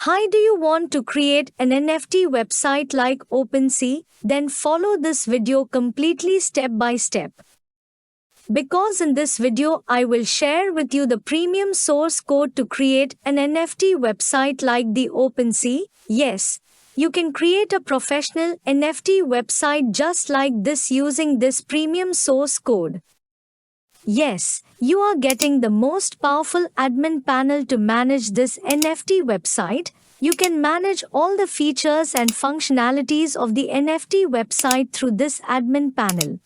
Hi, do you want to create an NFT website like OpenSea? Then follow this video completely step by step. Because in this video I will share with you the premium source code to create an NFT website like the OpenSea. Yes, you can create a professional NFT website just like this using this premium source code. Yes, you are getting the most powerful admin panel to manage this NFT website. You can manage all the features and functionalities of the NFT website through this admin panel.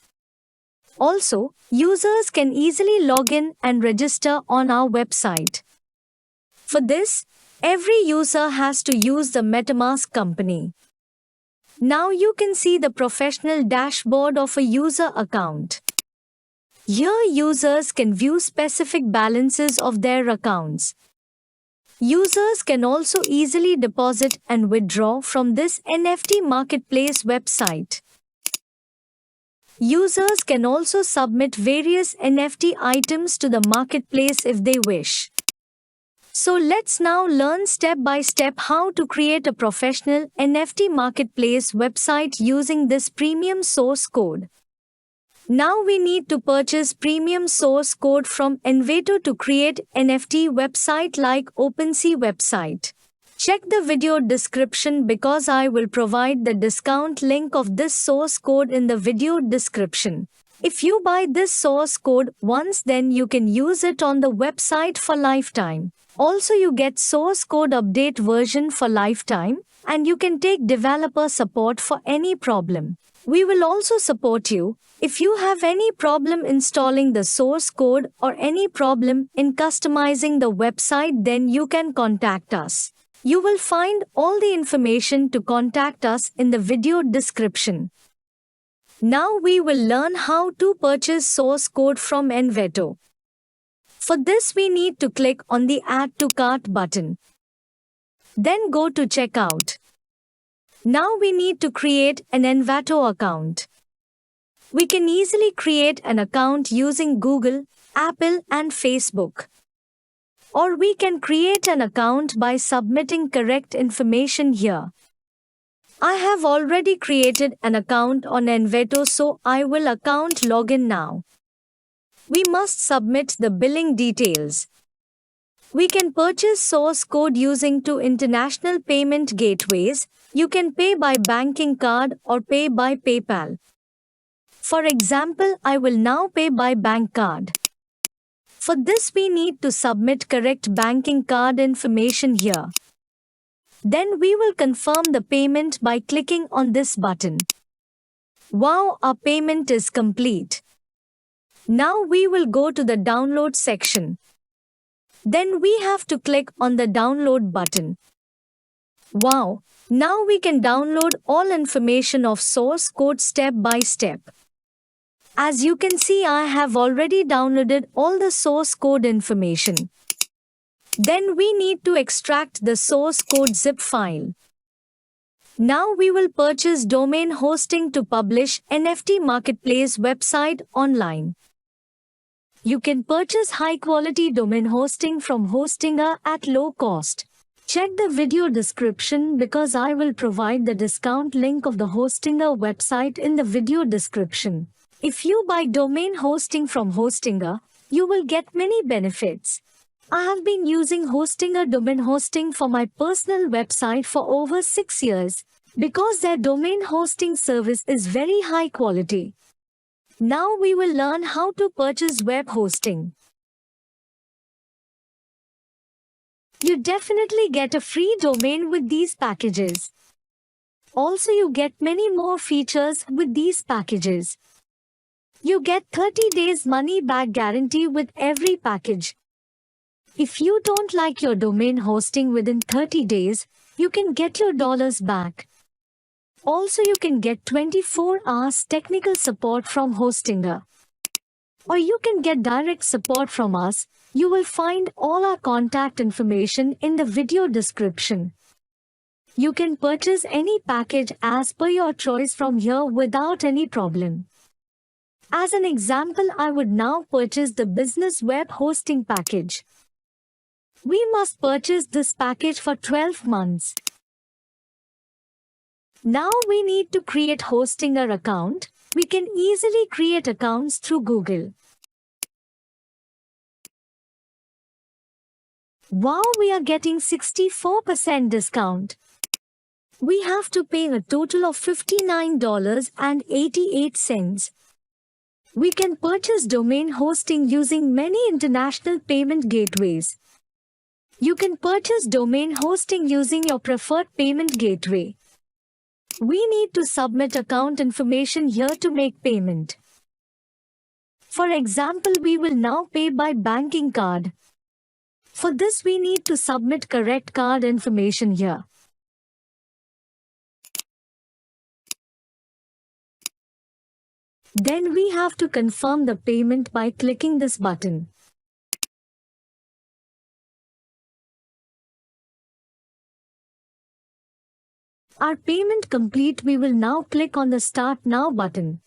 Also, users can easily log in and register on our website. For this, every user has to use the MetaMask company. Now you can see the professional dashboard of a user account. Here users can view specific balances of their accounts. Users can also easily deposit and withdraw from this NFT marketplace website. Users can also submit various NFT items to the marketplace if they wish. So let's now learn step by step how to create a professional NFT marketplace website using this premium source code. Now we need to purchase premium source code from Envato to create NFT website like OpenSea website. Check the video description because I will provide the discount link of this source code in the video description. If you buy this source code once, then you can use it on the website for lifetime. Also, you get source code update version for lifetime, and you can take developer support for any problem. We will also support you if you have any problem installing the source code or any problem in customizing the website, then you can contact us. You will find all the information to contact us in the video description. Now we will learn how to purchase source code from Envato. For this we need to click on the Add to Cart button. Then go to Checkout. Now we need to create an Envato account. We can easily create an account using Google, Apple and Facebook. Or we can create an account by submitting correct information here. I have already created an account on Envato, so I will account login now. We must submit the billing details. We can purchase source code using two international payment gateways. You can pay by banking card or pay by PayPal. For example, I will now pay by bank card. For this we need to submit correct banking card information here. Then we will confirm the payment by clicking on this button. Wow, our payment is complete. Now we will go to the download section. Then we have to click on the download button. Wow, now we can download all information of source code step by step. As you can see, I have already downloaded all the source code information. Then we need to extract the source code zip file. Now we will purchase domain hosting to publish NFT marketplace website online. You can purchase high quality domain hosting from Hostinger at low cost. Check the video description because I will provide the discount link of the Hostinger website in the video description. If you buy domain hosting from Hostinger, you will get many benefits. I have been using Hostinger domain hosting for my personal website for over 6 years because their domain hosting service is very high quality. Now we will learn how to purchase web hosting. You definitely get a free domain with these packages. Also, you get many more features with these packages. You get 30 days money back guarantee with every package. If you don't like your domain hosting within 30 days, you can get your dollars back. Also, you can get 24 hours technical support from Hostinger. Or you can get direct support from us. You will find all our contact information in the video description. You can purchase any package as per your choice from here without any problem. As an example, I would now purchase the business web hosting package. We must purchase this package for 12 months. Now we need to create Hostinger account. We can easily create accounts through Google. Wow, we are getting 64% discount. We have to pay a total of $59.88. We can purchase domain hosting using many international payment gateways. You can purchase domain hosting using your preferred payment gateway. We need to submit account information here to make payment. For example, we will now pay by banking card. For this, we need to submit correct card information here. Then we have to confirm the payment by clicking this button. Our payment complete. We will now click on the Start Now button.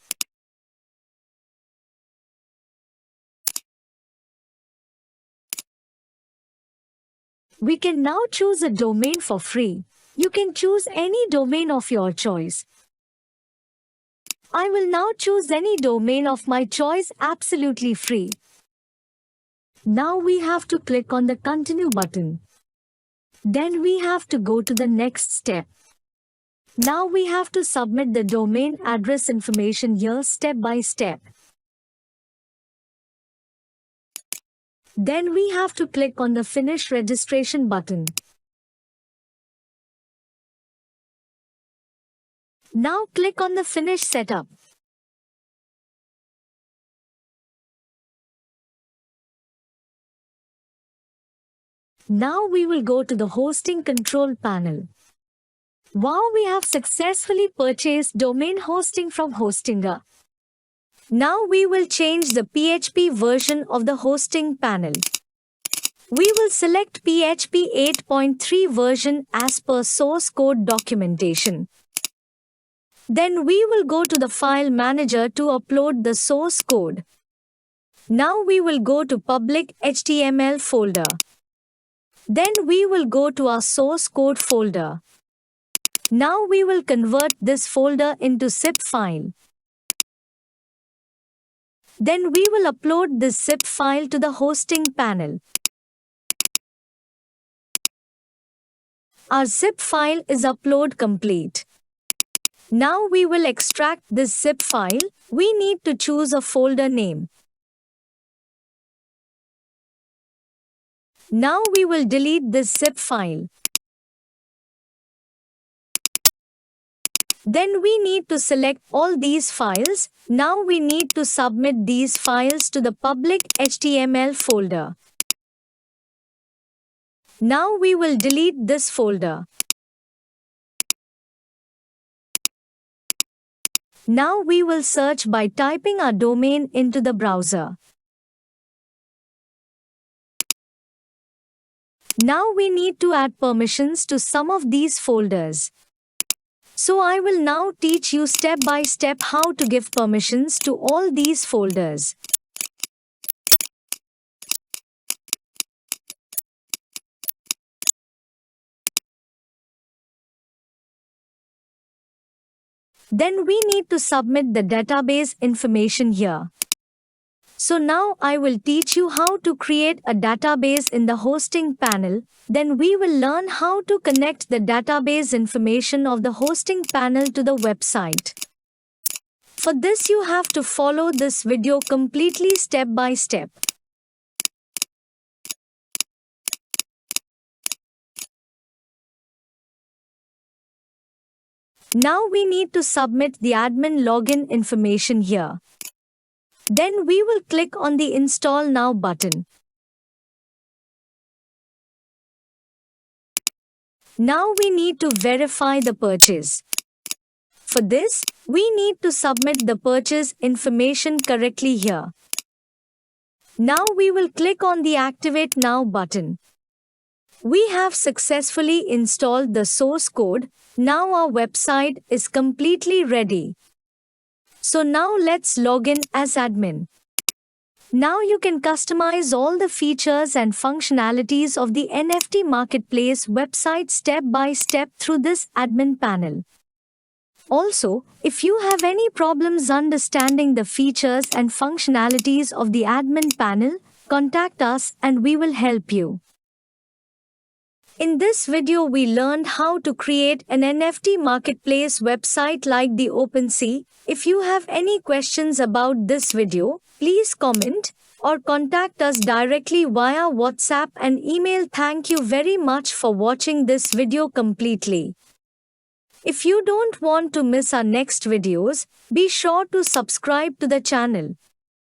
We can now choose a domain for free. You can choose any domain of your choice. I will now choose any domain of my choice absolutely free. Now we have to click on the Continue button. Then we have to go to the next step. Now we have to submit the domain address information here step by step. Then we have to click on the Finish Registration button. Now click on the Finish Setup. Now we will go to the Hosting Control panel. Wow, we have successfully purchased domain hosting from Hostinger. Now we will change the PHP version of the hosting panel. We will select PHP 8.3 version as per source code documentation. Then we will go to the file manager to upload the source code. Now we will go to public HTML folder. Then we will go to our source code folder. Now we will convert this folder into zip file. Then we will upload this zip file to the hosting panel. Our zip file is upload complete. Now we will extract this zip file. We need to choose a folder name. Now we will delete this zip file. Then we need to select all these files. Now we need to submit these files to the public HTML folder. Now we will delete this folder. Now we will search by typing our domain into the browser. Now we need to add permissions to some of these folders. So I will now teach you step by step how to give permissions to all these folders. Then we need to submit the database information here. So now I will teach you how to create a database in the hosting panel. Then we will learn how to connect the database information of the hosting panel to the website. For this you have to follow this video completely step by step. Now we need to submit the admin login information here. Then we will click on the Install Now button. Now we need to verify the purchase. For this, we need to submit the purchase information correctly here. Now we will click on the Activate Now button. We have successfully installed the source code. Now our website is completely ready. So now let's log in as admin. Now you can customize all the features and functionalities of the NFT Marketplace website step by step through this admin panel. Also, if you have any problems understanding the features and functionalities of the admin panel, contact us and we will help you. In this video, we learned how to create an NFT marketplace website like the OpenSea. If you have any questions about this video, please comment or contact us directly via WhatsApp and email. Thank you very much for watching this video completely. If you don't want to miss our next videos, be sure to subscribe to the channel.